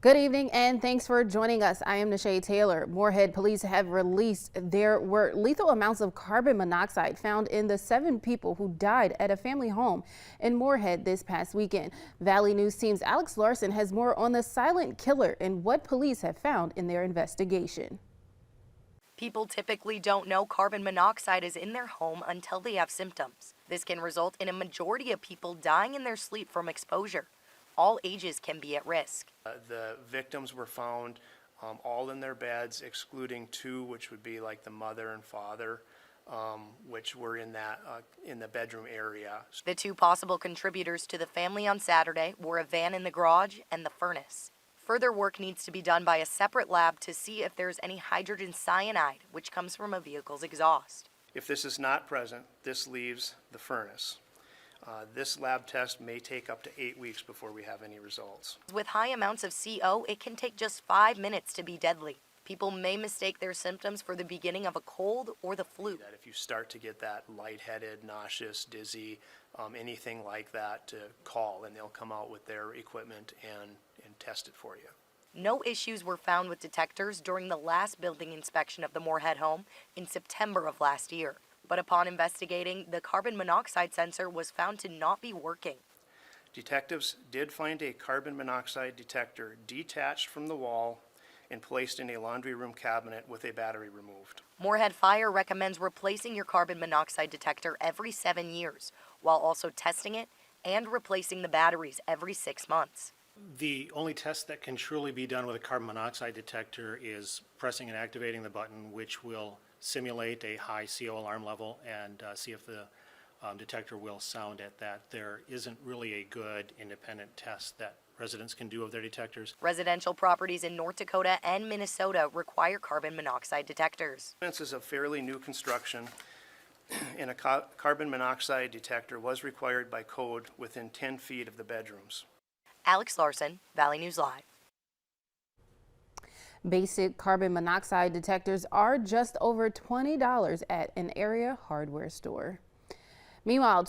Good evening and thanks for joining us. I am Nishay Taylor. Moorhead police have released there were lethal amounts of carbon monoxide found in the 7 people who died at a family home in Moorhead this past weekend. Valley News Team's Alex Larson has more on the silent killer and what police have found in their investigation. People typically don't know carbon monoxide is in their home until they have symptoms. This can result in a majority of people dying in their sleep from exposure. All ages can be at risk. The victims were found all in their beds, excluding 2, which would be like the mother and father, which were in the bedroom area. The 2 possible contributors to the family on Saturday were a van in the garage and the furnace. Further work needs to be done by a separate lab to see if there's any hydrogen cyanide, which comes from a vehicle's exhaust. If this is not present, this leaves the furnace. This lab test may take up to 8 weeks before we have any results. With high amounts of CO, it can take just 5 minutes to be deadly. People may mistake their symptoms for the beginning of a cold or the flu. That if you start to get that lightheaded, nauseous, dizzy, anything like that, to call and they'll come out with their equipment and test it for you. No issues were found with detectors during the last building inspection of the Moorhead home in September of last year. But upon investigating, the carbon monoxide sensor was found to not be working. Detectives did find a carbon monoxide detector detached from the wall and placed in a laundry room cabinet with a battery removed. Moorhead Fire recommends replacing your carbon monoxide detector every 7 years, while also testing it and replacing the batteries every 6 months. The only test that can truly be done with a carbon monoxide detector is pressing and activating the button, which will simulate a high CO alarm level and see if the detector will sound at that. There isn't really a good independent test that residents can do of their detectors. Residential properties in North Dakota and Minnesota require carbon monoxide detectors. This is a fairly new construction, and a carbon monoxide detector was required by code within 10 feet of the bedrooms. Alex Larson, Valley News Live. Basic carbon monoxide detectors are just over $20 at an area hardware store. Meanwhile,